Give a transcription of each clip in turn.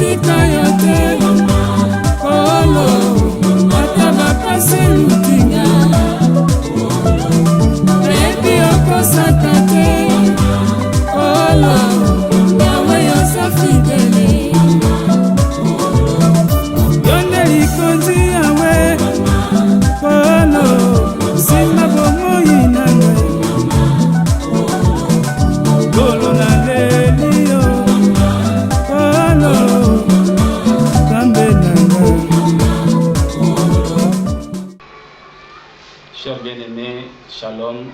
kotika yo te kolo ata bapasi lutinga ebi okosaka te kolo yawe yoza fidele yonde likonzi yawe kolo nsima bomoi na ngai kolo na lelio kolo kambe na ngai. Chers bien-aimés, shalom,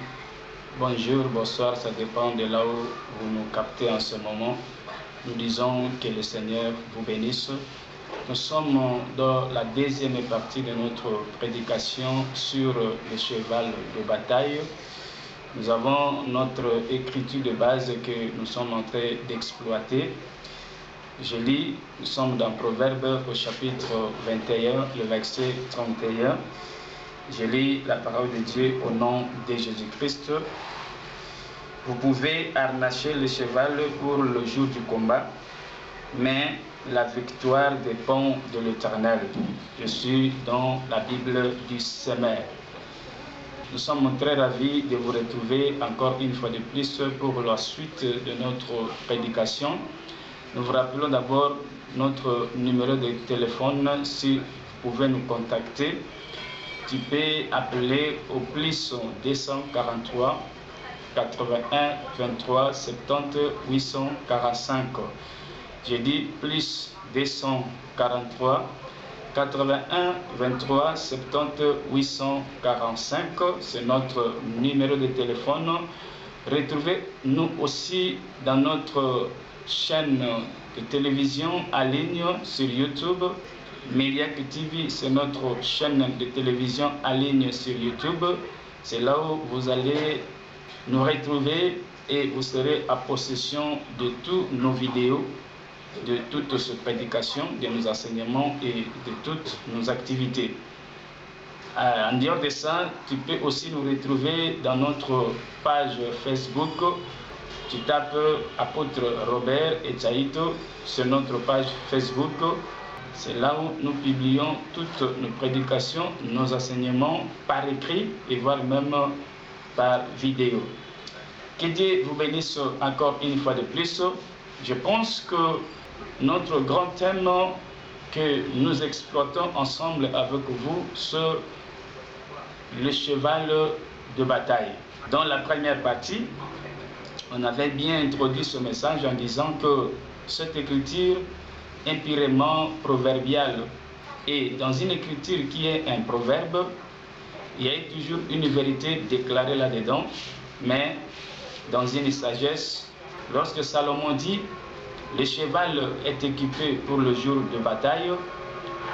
bonjour, bonsoir, ça dépend de là où vous nous captez en ce moment. Nous disons que le Seigneur vous bénisse. Nous sommes dans la deuxième partie de notre prédication sur le cheval de bataille. Nous avons notre écriture de base que nous sommes en train d'exploiter. Je lis, nous sommes dans Proverbe au chapitre 21, le verset 31. Je lis la parole de Dieu au nom de Jésus-Christ. Vous pouvez harnacher le cheval pour le jour du combat, mais la victoire dépend de l'Éternel. Je suis dans la Bible du Semeur. Nous sommes très ravis de vous retrouver encore une fois de plus pour la suite de notre prédication. Nous vous rappelons d'abord notre numéro de téléphone. Si vous pouvez nous contacter, tu peux appeler au plus 243 81 23 70 845. J'ai dit plus 243 81 23 70 845. C'est notre numéro de téléphone. Retrouvez-nous aussi dans notre chaîne de télévision en ligne sur YouTube. Mediac TV, c'est notre chaîne de télévision en ligne sur YouTube. C'est là où vous allez nous retrouver et vous serez en possession de toutes nos vidéos, de toutes nos prédications, de nos enseignements et de toutes nos activités. En dehors de ça, tu peux aussi nous retrouver dans notre page Facebook. Tu tapes Apôtre Robert Echaito sur notre page Facebook. C'est là où nous publions toutes nos prédications, nos enseignements par écrit et voire même par vidéo. Que Dieu vous bénisse encore une fois de plus. Je pense que notre grand thème que nous exploitons ensemble avec vous sur le cheval de bataille. Dans la première partie, on avait bien introduit ce message en disant que cette écriture impurément proverbiale et dans une écriture qui est un proverbe, il y a toujours une vérité déclarée là-dedans, mais dans une sagesse. Lorsque Salomon dit le cheval est équipé pour le jour de bataille,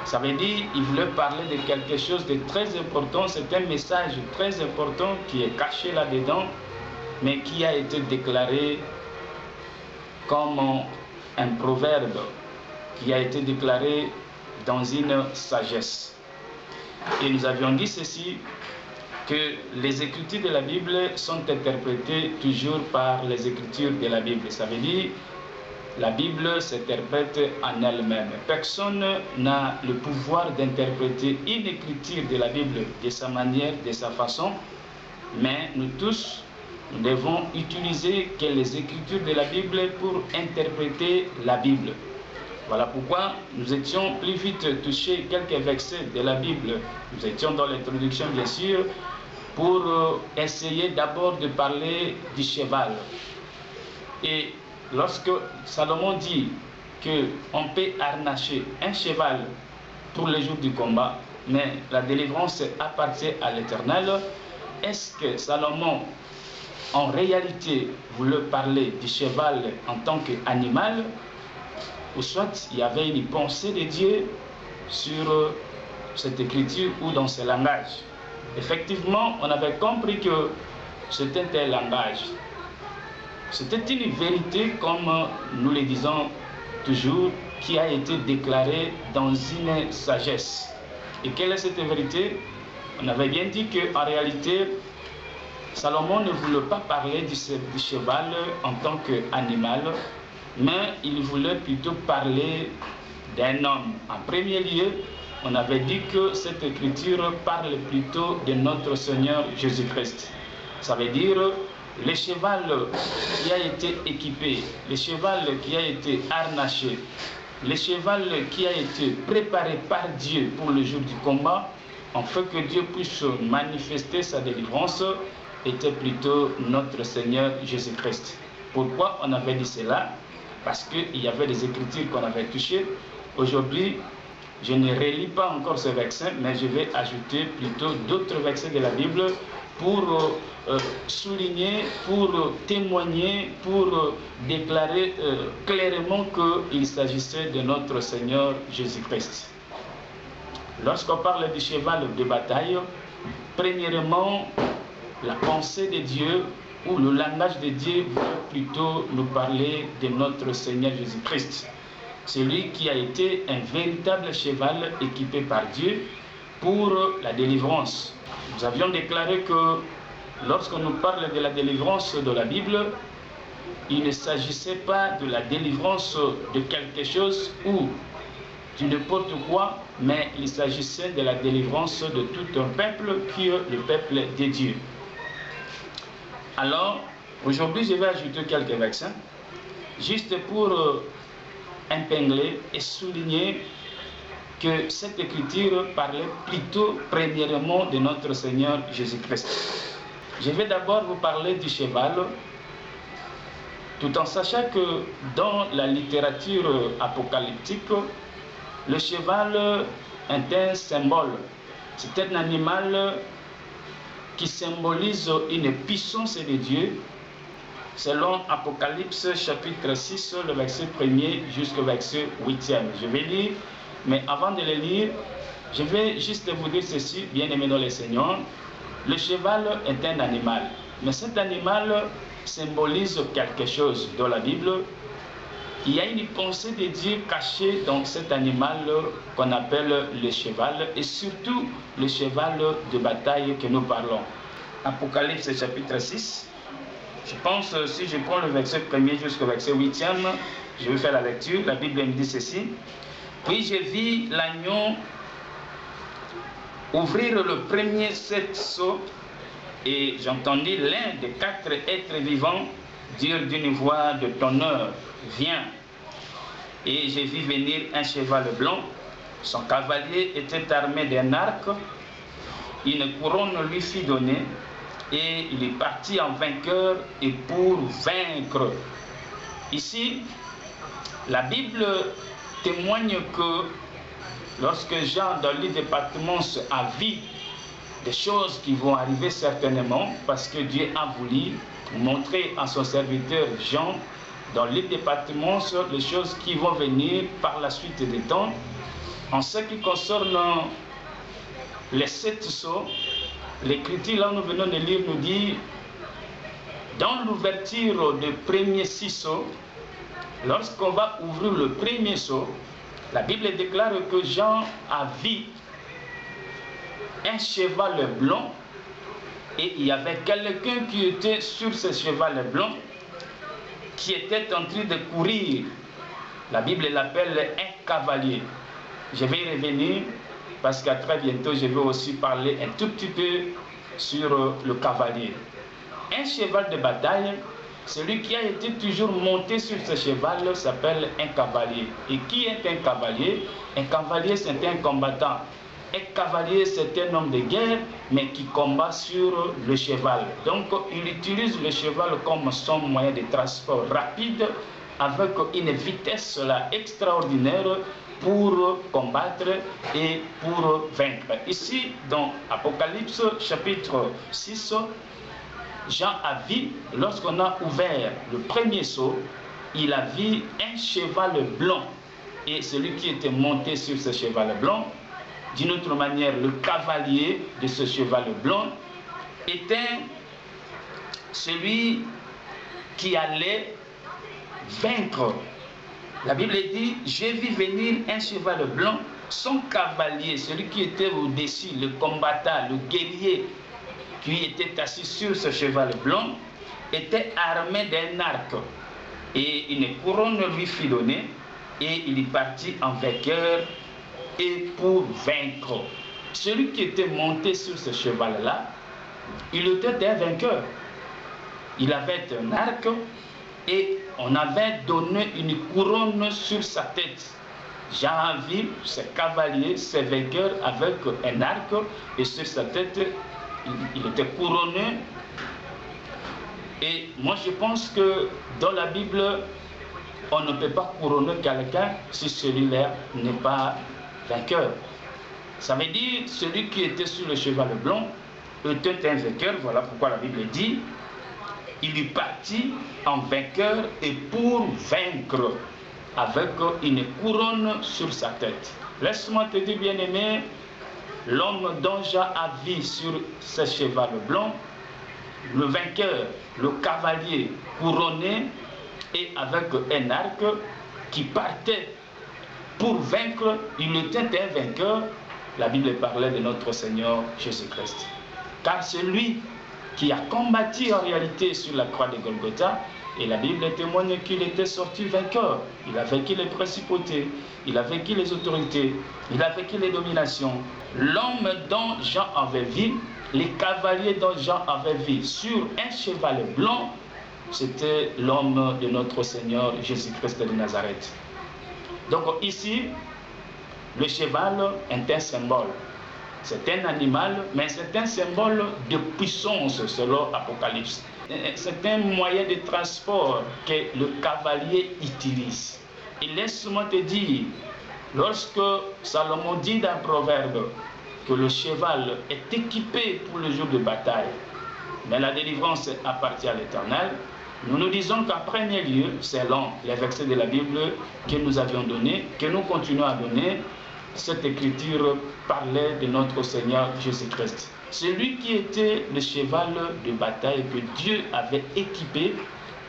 ça veut dire qu'il voulait parler de quelque chose de très important. C'est un message très important qui est caché là-dedans, mais qui a été déclaré comme un proverbe, qui a été déclaré dans une sagesse. Et nous avions dit ceci, que les écritures de la Bible sont interprétées toujours par les écritures de la Bible. Ça veut dire la Bible s'interprète en elle-même. Personne n'a le pouvoir d'interpréter une écriture de la Bible de sa manière, de sa façon, mais nous tous, nous devons utiliser que les écritures de la Bible pour interpréter la Bible. Voilà pourquoi nous étions plus vite touchés quelques versets de la Bible. Nous étions dans l'introduction, bien sûr, pour essayer d'abord de parler du cheval. Et lorsque Salomon dit qu'on peut harnacher un cheval pour le jour du combat, mais la délivrance appartient à l'Éternel, est-ce que Salomon, en réalité, voulait parler du cheval en tant qu'animal, ou soit il y avait une pensée de Dieu sur cette écriture ou dans ce langage? Effectivement, on avait compris que c'était un langage. C'était une vérité, comme nous le disons toujours, qui a été déclarée dans une sagesse. Et quelle est cette vérité? On avait bien dit qu'en réalité, Salomon ne voulait pas parler du cheval en tant qu'animal, mais il voulait plutôt parler d'un homme. En premier lieu, on avait dit que cette écriture parle plutôt de notre Seigneur Jésus-Christ. Ça veut dire le cheval qui a été équipé, le cheval qui a été harnaché, le cheval qui a été préparé par Dieu pour le jour du combat, en fait que Dieu puisse manifester sa délivrance, était plutôt notre Seigneur Jésus-Christ. Pourquoi on avait dit cela? Parce qu'il y avait des écritures qu'on avait touchées. Aujourd'hui, je ne relis pas encore ce verset, mais je vais ajouter plutôt d'autres versets de la Bible pour souligner, pour témoigner, pour déclarer clairement qu'il s'agissait de notre Seigneur Jésus-Christ. Lorsqu'on parle du cheval de bataille, premièrement, la pensée de Dieu ou le langage de Dieu va plutôt nous parler de notre Seigneur Jésus-Christ. Celui qui a été un véritable cheval équipé par Dieu pour la délivrance. Nous avions déclaré que lorsqu'on nous parle de la délivrance de la Bible, il ne s'agissait pas de la délivrance de quelque chose ou de n'importe quoi, mais il s'agissait de la délivrance de tout un peuple qui est le peuple de Dieu. Alors, aujourd'hui, je vais ajouter quelques versets, juste pour épingler et souligner que cette écriture parlait plutôt premièrement de notre Seigneur Jésus-Christ. Je vais d'abord vous parler du cheval, tout en sachant que dans la littérature apocalyptique, le cheval est un symbole. C'est un animal qui symbolise une puissance de Dieu, selon Apocalypse chapitre 6, le verset 1er jusqu'au verset 8e. Je vais lire, mais avant de le lire, je vais juste vous dire ceci, bien-aimés dans le Seigneur. Le cheval est un animal, mais cet animal symbolise quelque chose dans la Bible. Il y a une pensée de Dieu cachée dans cet animal qu'on appelle le cheval, et surtout le cheval de bataille que nous parlons. Apocalypse chapitre 6, je pense, si je prends le verset 1er jusqu'au verset 8e, je vais faire la lecture. La Bible me dit ceci. Puis je vis l'agneau ouvrir le premier 7 sceaux, et j'entendis l'un des 4 êtres vivants dire d'une voix de tonnerre, viens. Et j'ai vu venir un cheval blanc. Son cavalier était armé d'un arc. Une couronne lui fut donnée. Et il est parti en vainqueur et pour vaincre. Ici, la Bible témoigne que lorsque Jean, dans le livre de Patmos, a vu des choses qui vont arriver certainement, parce que Dieu a voulu montrer à son serviteur Jean, dans le livre de Patmos, les choses qui vont venir par la suite des temps. En ce qui concerne les 7 sceaux, l'Écriture, là nous venons de lire, nous dit, dans l'ouverture des premiers 6 sceaux, lorsqu'on va ouvrir le premier sceau, la Bible déclare que Jean a vu un cheval blanc, et il y avait quelqu'un qui était sur ce cheval blanc, qui était en train de courir. La Bible l'appelle un cavalier. Je vais y revenir parce qu'à très bientôt je vais aussi parler un tout petit peu sur le cavalier. Un cheval de bataille, celui qui a été toujours monté sur ce cheval s'appelle un cavalier. Et qui est un cavalier? Un cavalier, c'est un combattant. Un cavalier, c'est un homme de guerre, mais qui combat sur le cheval. Donc, il utilise le cheval comme son moyen de transport rapide, avec une vitesse là, extraordinaire pour combattre et pour vaincre. Ici, dans Apocalypse chapitre 6, Jean a vu, lorsqu'on a ouvert le premier sceau, il a vu un cheval blanc. Et celui qui était monté sur ce cheval blanc, d'une autre manière, le cavalier de ce cheval blanc, était celui qui allait vaincre. La Bible dit, j'ai vu venir un cheval blanc, son cavalier, celui qui était au-dessus, le combattant, le guerrier, qui était assis sur ce cheval blanc, était armé d'un arc. Et une couronne lui fut donnée. et il est parti en vainqueur et pour vaincre. Celui qui était monté sur ce cheval-là, il était un vainqueur. Il avait un arc et on avait donné une couronne sur sa tête. Jean a vu ces cavaliers, ces vainqueurs avec un arc et sur sa tête, il était couronné. Et moi je pense que dans la Bible, on ne peut pas couronner quelqu'un si celui-là n'est pas vainqueur. Ça veut dire celui qui était sur le cheval blanc était un vainqueur. Voilà pourquoi la Bible dit il est parti en vainqueur et pour vaincre, avec une couronne sur sa tête. Laisse-moi te dire, bien-aimé, l'homme dont Jean a vu sur ce cheval blanc, le vainqueur, le cavalier couronné et avec un arc qui partait pour vaincre, il était un vainqueur. La Bible parlait de notre Seigneur Jésus-Christ. Car c'est lui qui a combattu en réalité sur la croix de Golgotha, et la Bible témoigne qu'il était sorti vainqueur. Il a vaincu les principautés, il a vaincu les autorités, il a vaincu les dominations. L'homme dont Jean avait vu, les cavaliers dont Jean avait vu sur un cheval blanc, c'était l'homme de notre Seigneur Jésus-Christ de Nazareth. Donc ici, le cheval est un symbole. C'est un animal, mais c'est un symbole de puissance selon Apocalypse. C'est un moyen de transport que le cavalier utilise. Et laisse-moi te dire, lorsque Salomon dit dans Proverbe que le cheval est équipé pour le jour de bataille, mais la délivrance appartient à l'Éternel, nous nous disons qu'en premier lieu, selon les versets de la Bible que nous avions donnés, que nous continuons à donner, cette écriture parlait de notre Seigneur Jésus-Christ. Celui qui était le cheval de bataille que Dieu avait équipé,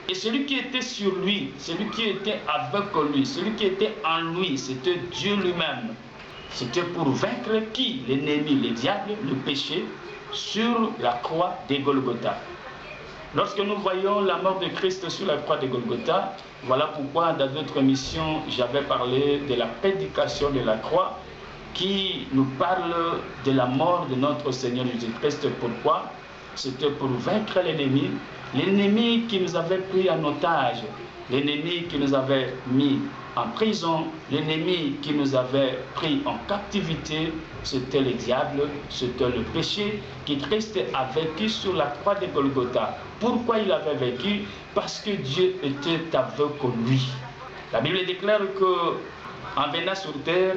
et celui qui était sur lui, celui qui était avec lui, celui qui était en lui, c'était Dieu lui-même. C'était pour vaincre qui? L'ennemi, le diable, le péché, sur la croix de Golgotha. Lorsque nous voyons la mort de Christ sur la croix de Golgotha, voilà pourquoi dans d'autres émissions, j'avais parlé de la prédication de la croix qui nous parle de la mort de notre Seigneur Jésus-Christ. Pourquoi? C'était pour vaincre l'ennemi, l'ennemi qui nous avait pris en otage, l'ennemi qui nous avait mis en prison, l'ennemi qui nous avait pris en captivité, c'était le diable, c'était le péché qui Christ a vécu sur la croix de Golgotha. Pourquoi il avait vécu? Parce que Dieu était avec lui. La Bible déclare qu'en venant sur terre,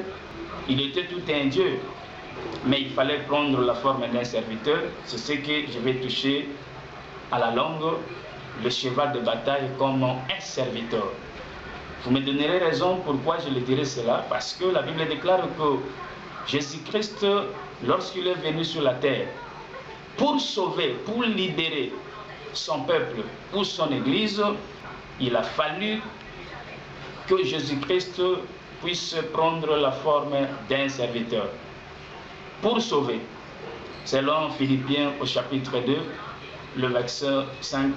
il était tout un Dieu, mais il fallait prendre la forme d'un serviteur. C'est ce que je vais toucher à la longue, le cheval de bataille comme un serviteur. Vous me donnerez raison pourquoi je le dirai cela, parce que la Bible déclare que Jésus-Christ, lorsqu'il est venu sur la terre, pour sauver, pour libérer son peuple ou son Église, il a fallu que Jésus-Christ puisse prendre la forme d'un serviteur pour sauver. Selon Philippiens au chapitre 2, le verset 5,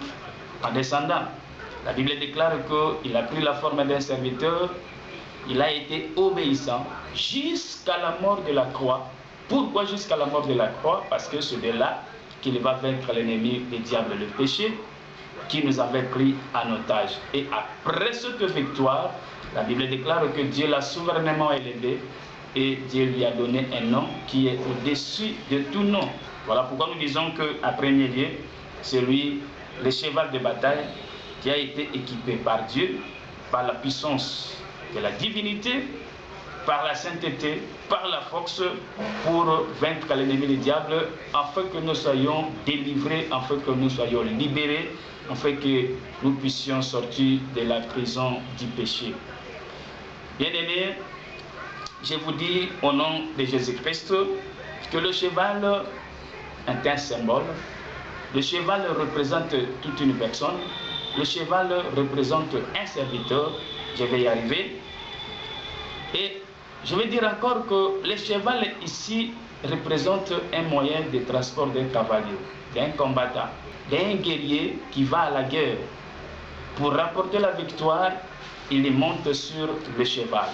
en descendant, la Bible déclare qu'il a pris la forme d'un serviteur, il a été obéissant jusqu'à la mort de la croix. Pourquoi jusqu'à la mort de la croix? Parce que c'est de là qu'il va vaincre l'ennemi, le diable, le péché, qui nous avait pris en otage. Et après cette victoire, la Bible déclare que Dieu l'a souverainement élevé et Dieu lui a donné un nom qui est au-dessus de tout nom. Voilà pourquoi nous disons qu'à premier lieu, c'est lui, le cheval de bataille, qui a été équipé par Dieu, par la puissance de la divinité, par la sainteté, par la force, pour vaincre l'ennemi du diable, afin que nous soyons délivrés, afin que nous soyons libérés, afin que nous puissions sortir de la prison du péché. Bien-aimés, je vous dis au nom de Jésus-Christ que le cheval est un symbole. Le cheval représente toute une personne. Le cheval représente un serviteur. Je vais y arriver. Et je vais dire encore que le cheval ici représente un moyen de transport d'un cavalier, d'un combattant, d'un guerrier qui va à la guerre pour rapporter la victoire il monte sur le cheval.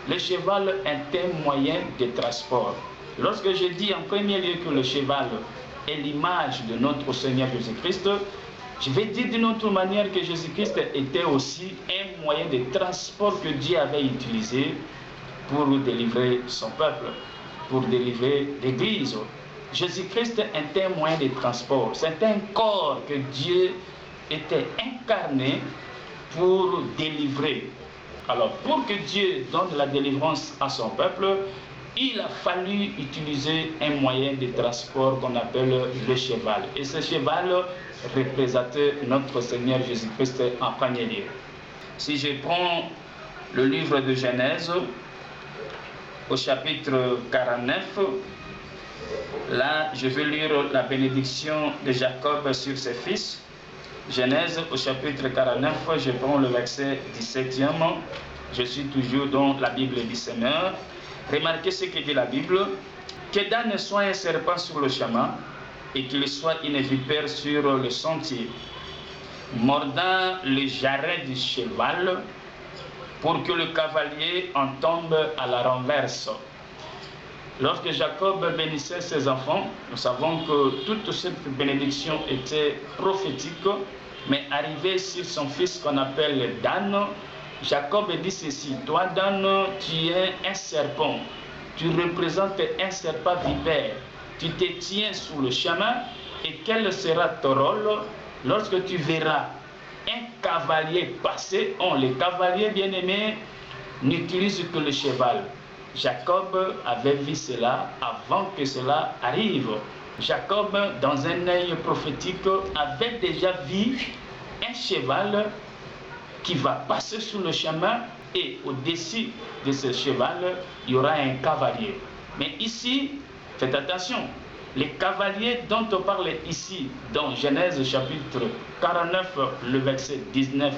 Le cheval est un moyen de transport. Lorsque je dis en premier lieu que le cheval est l'image de notre Seigneur Jésus-Christ, je vais dire d'une autre manière que Jésus-Christ était aussi un moyen de transport que Dieu avait utilisé pour délivrer son peuple, pour délivrer l'Église. Jésus-Christ est un moyen de transport. C'est un corps que Dieu était incarné pour délivrer. Alors, pour que Dieu donne la délivrance à son peuple, il a fallu utiliser un moyen de transport qu'on appelle le cheval. Et ce cheval représentait notre Seigneur Jésus-Christ en premier lieu. Si je prends le livre de Genèse, au chapitre 49, là, je vais lire la bénédiction de Jacob sur ses fils. Genèse au chapitre 49, je prends le verset 17e. Je suis toujours dans la Bible du Seigneur. Remarquez ce que dit la Bible. Que Dan soit un serpent sur le chemin et qu'il soit une vipère sur le sentier, mordant le jarret du cheval pour que le cavalier en tombe à la renverse. Lorsque Jacob bénissait ses enfants, nous savons que toute cette bénédiction était prophétique, mais arrivée sur son fils qu'on appelle Dan, Jacob dit ceci: toi Dan, tu es un serpent, tu représentes un serpent vipère, tu te tiens sur le chemin, et quel sera ton rôle lorsque tu verras un cavalier passer? Les cavaliers bien-aimés n'utilisent que le cheval. Jacob avait vu cela avant que cela arrive. Jacob, dans un œil prophétique, avait déjà vu un cheval qui va passer sur le chemin, et au-dessus de ce cheval, il y aura un cavalier. Mais ici, faites attention, les cavaliers dont on parle ici, dans Genèse chapitre 49, le verset 19,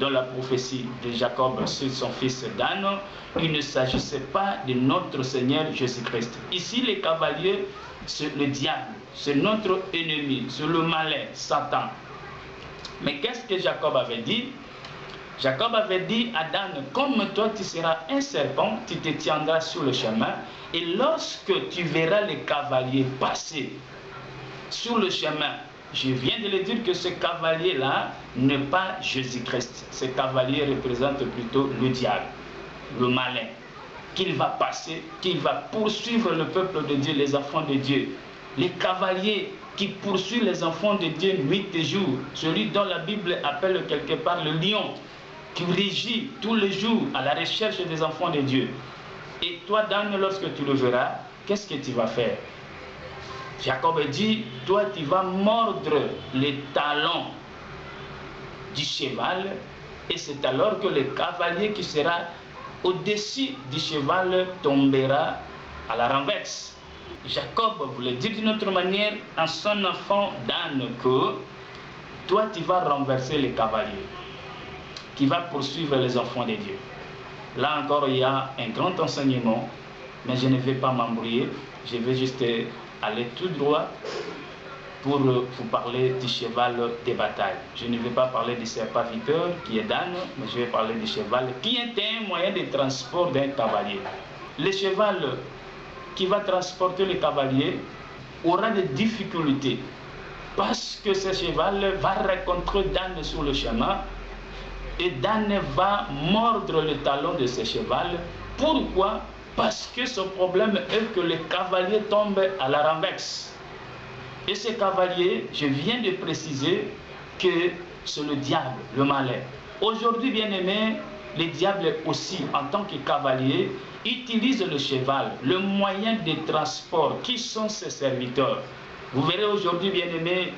dans la prophétie de Jacob sur son fils Dan, il ne s'agissait pas de notre Seigneur Jésus-Christ. Ici, les cavaliers, c'est le diable, c'est notre ennemi, c'est le malin, Satan. Mais qu'est-ce que Jacob avait dit? Jacob avait dit à Dan: comme toi tu seras un serpent, tu te tiendras sur le chemin, et lorsque tu verras les cavaliers passer sur le chemin, je viens de le dire que ce cavalier-là n'est pas Jésus-Christ. Ce cavalier représente plutôt le diable, le malin, qu'il va passer, qu'il va poursuivre le peuple de Dieu, les enfants de Dieu. Les cavaliers qui poursuivent les enfants de Dieu nuit et jour, celui dont la Bible appelle quelque part le lion, qui régit tous les jours à la recherche des enfants de Dieu. Et toi, Dan, lorsque tu le verras, qu'est-ce que tu vas faire? Jacob dit: toi, tu vas mordre les talons du cheval, et c'est alors que le cavalier qui sera au-dessus du cheval tombera à la renverse. Jacob voulait dire d'une autre manière à son enfant Dan que toi, tu vas renverser les cavaliers qui va poursuivre les enfants de Dieu. Là encore, il y a un grand enseignement, mais je ne vais pas m'embrouiller. Je vais juste aller tout droit pour vous parler du cheval des batailles. Je ne vais pas parler du serpent vipère qui est Dan, mais je vais parler du cheval qui est un moyen de transport d'un cavalier. Le cheval qui va transporter le cavalier aura des difficultés parce que ce cheval va rencontrer Dan sur le chemin, et Dan va mordre le talon de ce cheval. Pourquoi? Parce que son problème est que le cavalier tombe à la renverse. Et ce cavalier, je viens de préciser que c'est le diable, le malin. Aujourd'hui, bien-aimés, le diable aussi, en tant que cavalier, utilise le cheval, le moyen de transport. Qui sont ses serviteurs? Vous verrez aujourd'hui, bien-aimés,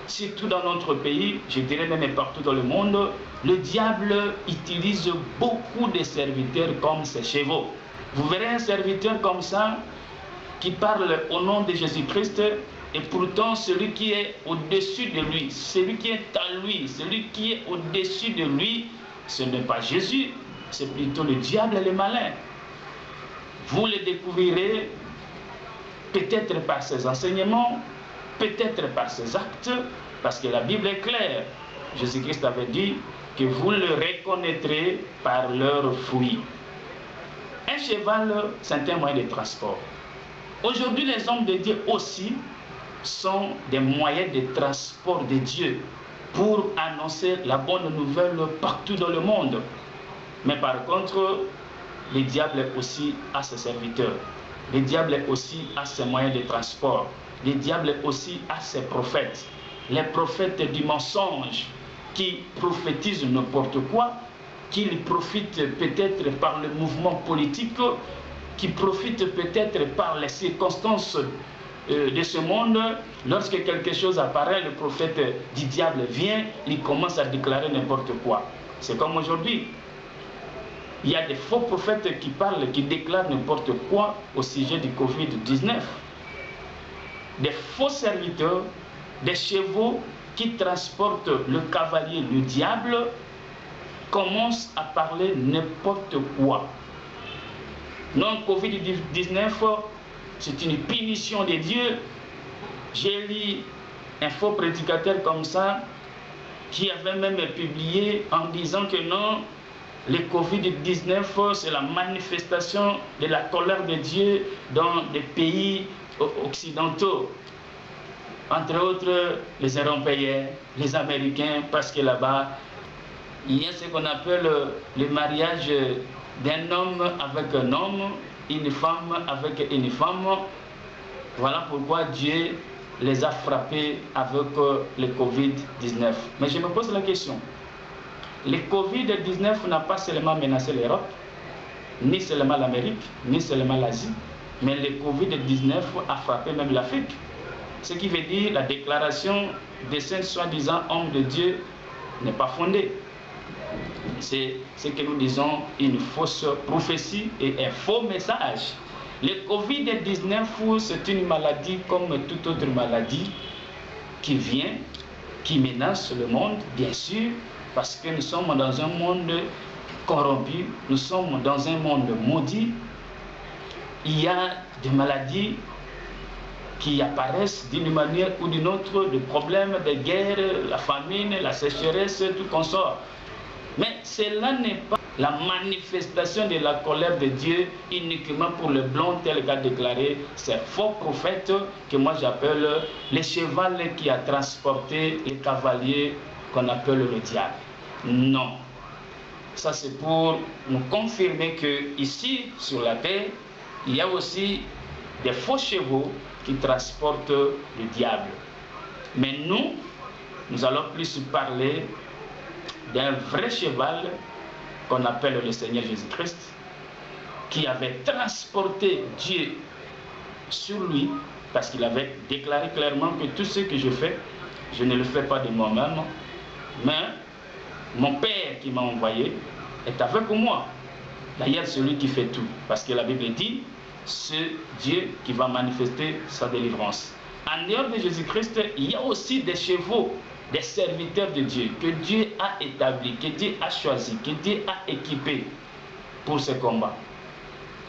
surtout dans notre pays, je dirais même partout dans le monde, le diable utilise beaucoup de serviteurs comme ses chevaux. Vous verrez un serviteur comme ça qui parle au nom de Jésus-Christ, et pourtant celui qui est au-dessus de lui, celui qui est à lui, celui qui est au-dessus de lui, ce n'est pas Jésus, c'est plutôt le diable et le malin. Vous le découvrirez peut-être par ses enseignements, peut-être par ses actes, parce que la Bible est claire. Jésus-Christ avait dit: que vous le reconnaîtrez par leurs fruits. Un cheval, c'est un moyen de transport. Aujourd'hui, les hommes de Dieu aussi sont des moyens de transport de Dieu pour annoncer la bonne nouvelle partout dans le monde. Mais par contre, le diable aussi a ses serviteurs. Le diable aussi a ses moyens de transport. Le diable aussi a ses prophètes. Les prophètes du mensonge qui prophétisent n'importe quoi, qui profitent peut-être par le mouvement politique, qui profitent peut-être par les circonstances de ce monde. Lorsque quelque chose apparaît, le prophète du diable vient, il commence à déclarer n'importe quoi. C'est comme aujourd'hui. Il y a des faux prophètes qui parlent, qui déclarent n'importe quoi au sujet du Covid-19. Des faux serviteurs, des chevaux qui transportent le cavalier, le diable, commencent à parler n'importe quoi. Non, Covid-19, c'est une punition de Dieu. J'ai lu un faux prédicateur comme ça, qui avait même publié en disant que non, le Covid-19, c'est la manifestation de la colère de Dieu dans des pays occidentaux. Entre autres, les Européens, les Américains, parce que là-bas, il y a ce qu'on appelle le mariage d'un homme avec un homme, une femme avec une femme. Voilà pourquoi Dieu les a frappés avec le Covid-19. Mais je me pose la question. Le Covid-19 n'a pas seulement menacé l'Europe, ni seulement l'Amérique, ni seulement l'Asie, mais le Covid-19 a frappé même l'Afrique. Ce qui veut dire que la déclaration de ces soi-disant hommes de Dieu n'est pas fondée. C'est ce que nous disons une fausse prophétie et un faux message. Le Covid-19, c'est une maladie comme toute autre maladie qui vient, qui menace le monde, bien sûr, parce que nous sommes dans un monde corrompu, nous sommes dans un monde maudit. Il y a des maladies qui apparaissent d'une manière ou d'une autre, des problèmes, des guerres, la famine, la sécheresse, tout consort. Mais cela n'est pas la manifestation de la colère de Dieu uniquement pour le blanc tel qu'a déclaré ces faux prophètes que moi j'appelle les chevals qui a transporté les cavaliers qu'on appelle le diable. Non. Ça c'est pour nous confirmer que ici sur la terre, il y a aussi des faux chevaux qui transportent le diable. Mais nous allons plus parler d'un vrai cheval qu'on appelle le Seigneur Jésus-Christ, qui avait transporté Dieu sur lui, parce qu'il avait déclaré clairement que tout ce que je fais, je ne le fais pas de moi-même, mais mon Père qui m'a envoyé est avec moi. D'ailleurs, celui qui fait tout, parce que la Bible dit, c'est Dieu qui va manifester sa délivrance. En dehors de Jésus-Christ, il y a aussi des chevaux, des serviteurs de Dieu, que Dieu a établis, que Dieu a choisis, que Dieu a équipés pour ce combat,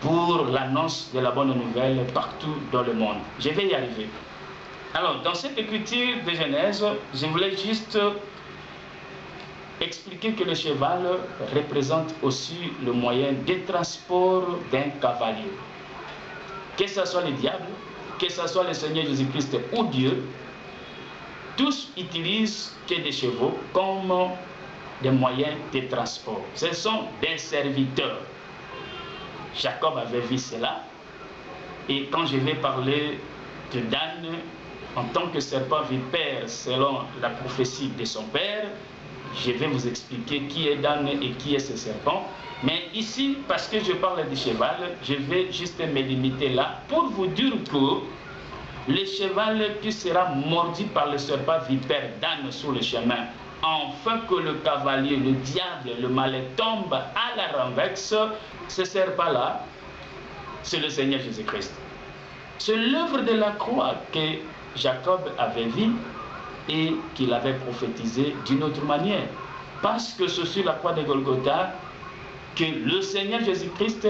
pour l'annonce de la bonne nouvelle partout dans le monde. Je vais y arriver. Alors, dans cette écriture de Genèse, je voulais juste expliquer que le cheval représente aussi le moyen de transport d'un cavalier. Que ce soit le diable, que ce soit le Seigneur Jésus-Christ ou Dieu, tous utilisent que des chevaux comme des moyens de transport. Ce sont des serviteurs. Jacob avait vu cela. Et quand je vais parler de Dan, en tant que serpent vipère, selon la prophétie de son père, je vais vous expliquer qui est Dan et qui est ce serpent. Mais ici, parce que je parle du cheval, je vais juste me limiter là pour vous dire que le cheval qui sera mordu par le serpent vipère Dan sur le chemin, afin que le cavalier, le diable, le malin tombe à la renverse, ce serpent-là, c'est le Seigneur Jésus-Christ. C'est l'œuvre de la croix que Jacob avait vue et qu'il avait prophétisé d'une autre manière. Parce que c'est sur la croix de Golgotha que le Seigneur Jésus-Christ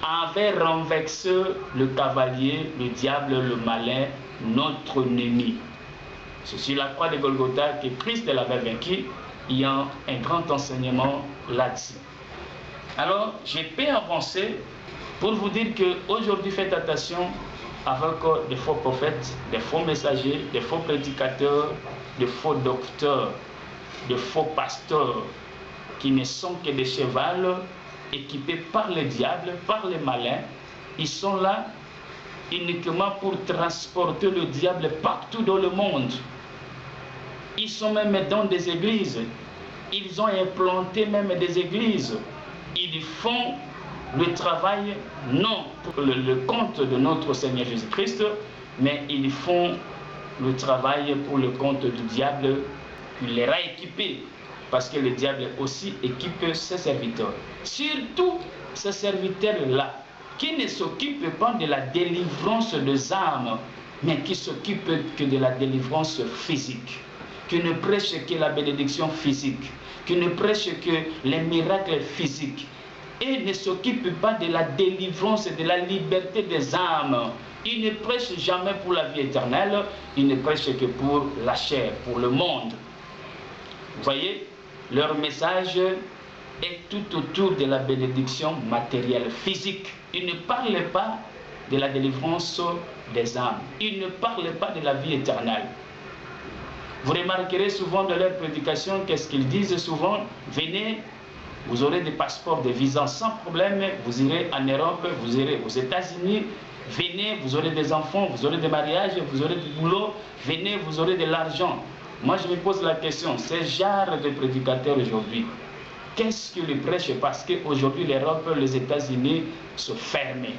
avait renversé le cavalier, le diable, le malin, notre ennemi. C'est sur la croix de Golgotha que Christ l'avait vaincu il y a un grand enseignement là-dessus. Alors, je peux avancer pour vous dire qu'aujourd'hui, faites attention avec des faux prophètes, des faux messagers, des faux prédicateurs, des faux docteurs, des faux pasteurs qui ne sont que des chevals équipés par le diable, par les malins. Ils sont là uniquement pour transporter le diable partout dans le monde. Ils sont même dans des églises. Ils ont implanté même des églises. Ils font le travail non pour le compte de notre Seigneur Jésus-Christ, mais ils font le travail pour le compte du diable. Il les a équipés, parce que le diable aussi équipe ses serviteurs. Surtout ces serviteurs-là, qui ne s'occupent pas de la délivrance des âmes, mais qui s'occupent que de la délivrance physique, qui ne prêchent que la bénédiction physique, qui ne prêchent que les miracles physiques, et ne s'occupent pas de la délivrance et de la liberté des âmes. Ils ne prêchent jamais pour la vie éternelle, ils ne prêchent que pour la chair, pour le monde. Vous voyez, leur message est tout autour de la bénédiction matérielle, physique. Ils ne parlent pas de la délivrance des âmes. Ils ne parlent pas de la vie éternelle. Vous remarquerez souvent dans leur prédication, qu'est-ce qu'ils disent souvent? Venez, vous aurez des passeports, des visas sans problème, vous irez en Europe, vous irez aux États-Unis, venez, vous aurez des enfants, vous aurez des mariages, vous aurez du boulot, venez, vous aurez de l'argent. Moi, je me pose la question, ces genres de prédicateurs aujourd'hui, qu'est-ce qu'ils prêchent? Parce qu'aujourd'hui, l'Europe, les États-Unis sont fermés.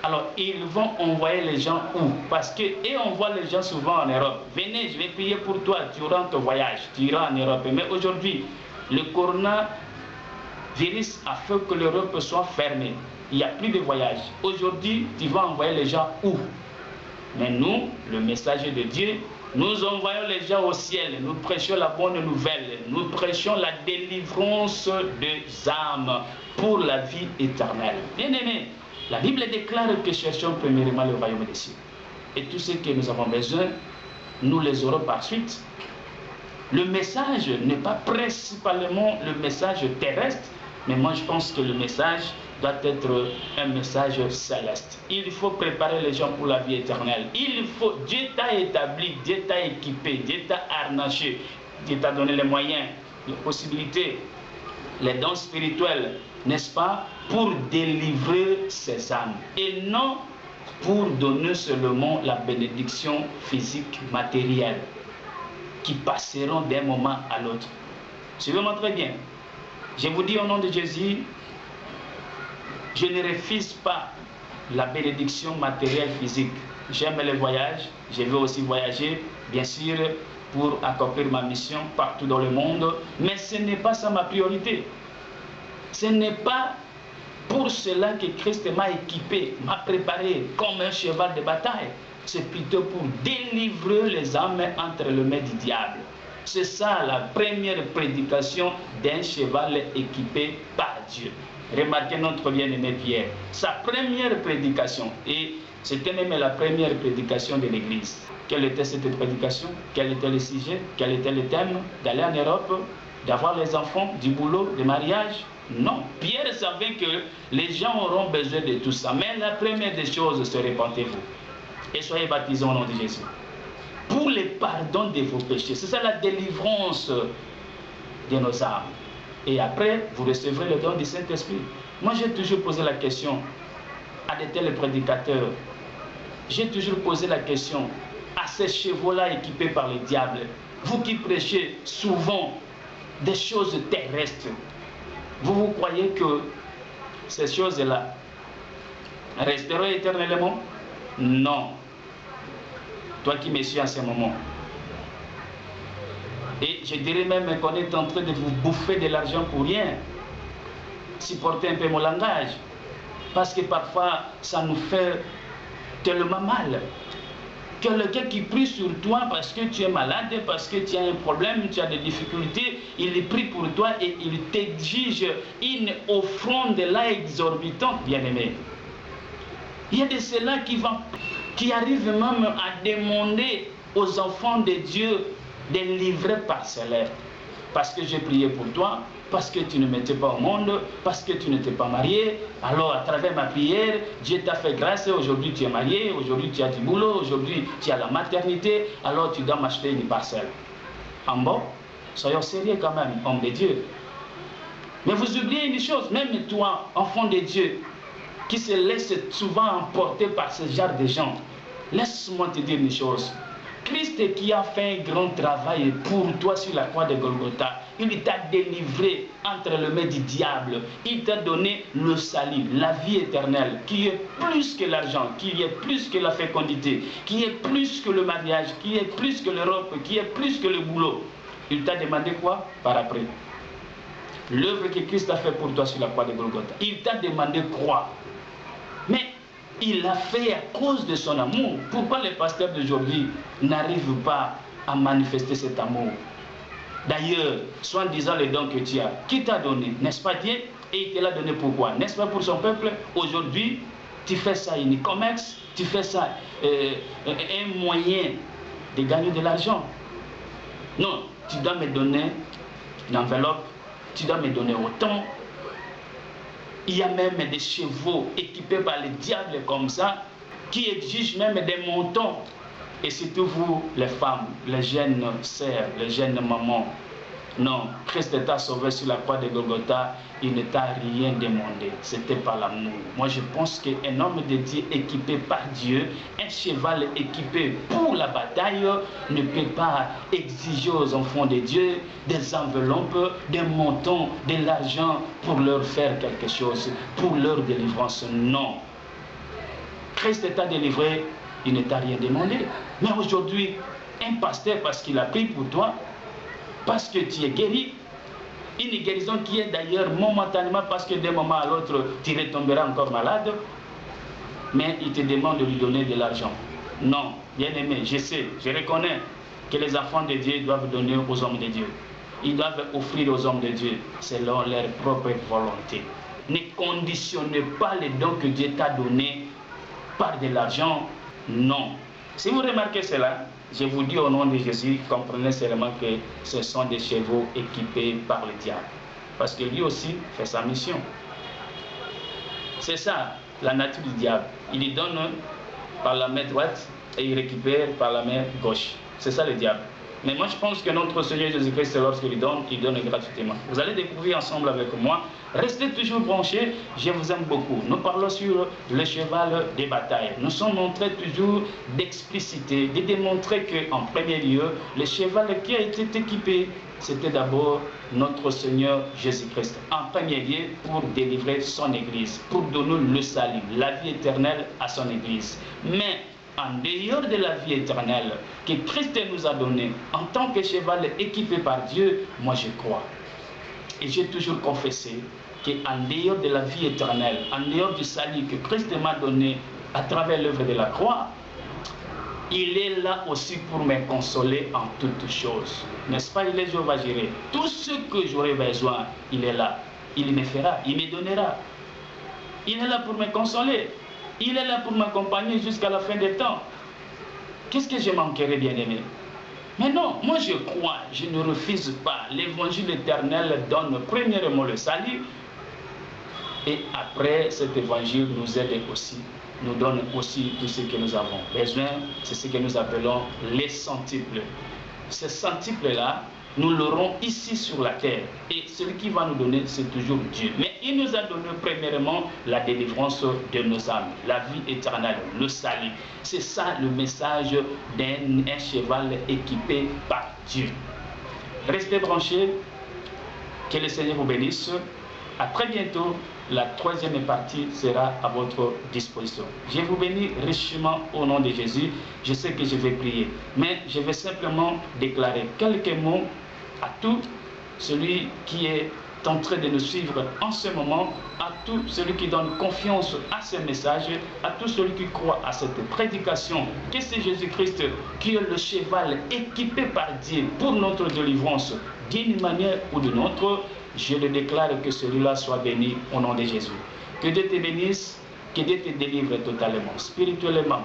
Alors, ils vont envoyer les gens où? Parce qu'ils envoient les gens souvent en Europe. Venez, je vais payer pour toi, tu rends ton voyage, tu iras en Europe. Mais aujourd'hui, le coronavirus a fait que l'Europe soit fermée. Il n'y a plus de voyage. Aujourd'hui, tu vas envoyer les gens où? Mais nous, le message de Dieu, nous envoyons les gens au ciel. Nous prêchons la bonne nouvelle. Nous prêchons la délivrance des âmes pour la vie éternelle. Bien-aimés, la Bible déclare que cherchons premièrement le royaume des cieux. Et tout ce que nous avons besoin, nous les aurons par suite. Le message n'est pas principalement le message terrestre, mais moi je pense que le message doit être un message céleste. Il faut préparer les gens pour la vie éternelle. Dieu t'a établi, Dieu t'a équipé, Dieu t'a harnaché, Dieu t'a donné les moyens, les possibilités, les dons spirituels, n'est-ce pas, pour délivrer ses âmes. Et non pour donner seulement la bénédiction physique, matérielle, qui passeront d'un moment à l'autre. Suivez-moi très bien. Je vous dis au nom de Jésus, je ne refuse pas la bénédiction matérielle physique. J'aime les voyages, je veux aussi voyager, bien sûr, pour accomplir ma mission partout dans le monde, mais ce n'est pas ça ma priorité. Ce n'est pas pour cela que Christ m'a équipé, m'a préparé comme un cheval de bataille. C'est plutôt pour délivrer les âmes entre les mains du diable. C'est ça la première prédication d'un cheval équipé par Dieu. Remarquez notre bien-aimé Pierre. Sa première prédication, et c'était même la première prédication de l'Église. Quelle était cette prédication? Quel était le sujet? Quel était le thème? D'aller en Europe, d'avoir les enfants, du boulot, des mariages? Non. Pierre savait que les gens auront besoin de tout ça. Mais la première des choses, c'est répentez-vous et soyez baptisés au nom de Jésus pour le pardon de vos péchés. C'est ça la délivrance de nos âmes. Et après, vous recevrez le don du Saint-Esprit. Moi, j'ai toujours posé la question à de tels prédicateurs. J'ai toujours posé la question à ces chevaux-là équipés par le diable. Vous qui prêchez souvent des choses terrestres, vous croyez que ces choses-là resteront éternellement? Non. Toi qui me suis en ce moment. Et je dirais même qu'on est en train de vous bouffer de l'argent pour rien. Supportez un peu mon langage. Parce que parfois, ça nous fait tellement mal. Quelqu'un qui prie sur toi parce que tu es malade, parce que tu as un problème, tu as des difficultés, il prie pour toi et il t'exige une offrande là exorbitante, bien-aimé. Il y a de ceux-là qui arrivent même à demander aux enfants de Dieu des livrets parcellaires. parce que j'ai prié pour toi, parce que tu ne m'étais pas au monde, parce que tu n'étais pas marié. Alors à travers ma prière, Dieu t'a fait grâce, aujourd'hui tu es marié, aujourd'hui tu as du boulot, aujourd'hui tu as la maternité, alors tu dois m'acheter une parcelle. En bon, soyons sérieux quand même, homme de Dieu. Mais vous oubliez une chose, même toi, enfant de Dieu, qui se laisse souvent emporter par ce genre de gens, laisse-moi te dire une chose. Christ qui a fait un grand travail pour toi sur la croix de Golgotha, il t'a délivré entre les mains du diable. Il t'a donné le salut, la vie éternelle, qui est plus que l'argent, qui est plus que la fécondité, qui est plus que le mariage, qui est plus que l'Europe, qui est plus que le boulot. Il t'a demandé quoi par après? L'œuvre que Christ a fait pour toi sur la croix de Golgotha. Il t'a demandé quoi? Mais il l'a fait à cause de son amour. Pourquoi les pasteurs d'aujourd'hui n'arrivent pas à manifester cet amour? D'ailleurs, soit disant les dons que tu as, qui t'a donné? N'est-ce pas Dieu? Et il te l'a donné pourquoi? N'est-ce pas pour son peuple? Aujourd'hui, tu fais ça un e-commerce, tu fais ça un moyen de gagner de l'argent. Non, tu dois me donner une enveloppe, tu dois me donner autant. Il y a même des chevaux équipés par le diable comme ça, qui exigent même des montants. Et surtout vous, les femmes, les jeunes sœurs, les jeunes mamans. Non, Christ t'a sauvé sur la croix de Golgotha, il ne t'a rien demandé. C'était par l'amour. Moi, je pense qu'un homme de Dieu équipé par Dieu, un cheval équipé pour la bataille, ne peut pas exiger aux enfants de Dieu des enveloppes, des montants, de l'argent pour leur faire quelque chose, pour leur délivrance. Non. Christ t'a délivré, il ne t'a rien demandé. Mais aujourd'hui, un pasteur, parce qu'il a pris pour toi, parce que tu es guéri, une guérison qui est d'ailleurs momentanément, parce que d'un moment à l'autre, tu retomberas encore malade, mais il te demande de lui donner de l'argent. Non, bien aimé, je sais, je reconnais que les enfants de Dieu doivent donner aux hommes de Dieu. Ils doivent offrir aux hommes de Dieu selon leur propre volonté. Ne conditionnez pas les dons que Dieu t'a donnés par de l'argent, non. Si vous remarquez cela, je vous dis au nom de Jésus, comprenez seulement que ce sont des chevaux équipés par le diable. Parce que lui aussi fait sa mission. C'est ça, la nature du diable. Il lui donne par la main droite et il récupère par la main gauche. C'est ça le diable. Mais moi je pense que notre Seigneur Jésus-Christ, lorsqu'il donne gratuitement. Vous allez découvrir ensemble avec moi. Restez toujours branchés, je vous aime beaucoup. Nous parlons sur le cheval des batailles. Nous sommes en train toujours d'expliciter, de démontrer qu'en premier lieu, le cheval qui a été équipé, c'était d'abord notre Seigneur Jésus-Christ. En premier lieu, pour délivrer son Église, pour donner le salut, la vie éternelle à son Église. Mais en dehors de la vie éternelle que Christ nous a donnée en tant que cheval équipé par Dieu, moi je crois. Et j'ai toujours confessé qu'en dehors de la vie éternelle, en dehors du salut que Christ m'a donné à travers l'œuvre de la croix, il est là aussi pour me consoler en toutes choses. N'est-ce pas? Il est Jéhovah Jireh. Tout ce que j'aurai besoin, il est là. Il me fera, il me donnera. Il est là pour me consoler. Il est là pour m'accompagner jusqu'à la fin des temps. Qu'est-ce que je manquerai, bien-aimé? Mais non, moi je crois, je ne refuse pas. L'évangile éternel donne premièrement le salut. Et après, cet évangile nous aide aussi, nous donne aussi tout ce que nous avons besoin. C'est ce que nous appelons les centiples. Ces centiples-là, nous l'aurons ici sur la terre. Et celui qui va nous donner, c'est toujours Dieu. Mais il nous a donné premièrement la délivrance de nos âmes, la vie éternelle, le salut. C'est ça le message d'un cheval équipé par Dieu. Restez branchés. Que le Seigneur vous bénisse. À très bientôt. La troisième partie sera à votre disposition. Je vous bénis richement au nom de Jésus. Je sais que je vais prier, mais je vais simplement déclarer quelques mots à tout celui qui est en train de nous suivre en ce moment, à tout celui qui donne confiance à ce message, à tout celui qui croit à cette prédication, que c'est Jésus-Christ qui est le cheval équipé par Dieu pour notre délivrance d'une manière ou d'une autre. Je le déclare que celui-là soit béni au nom de Jésus. Que Dieu te bénisse, que Dieu te délivre totalement, spirituellement.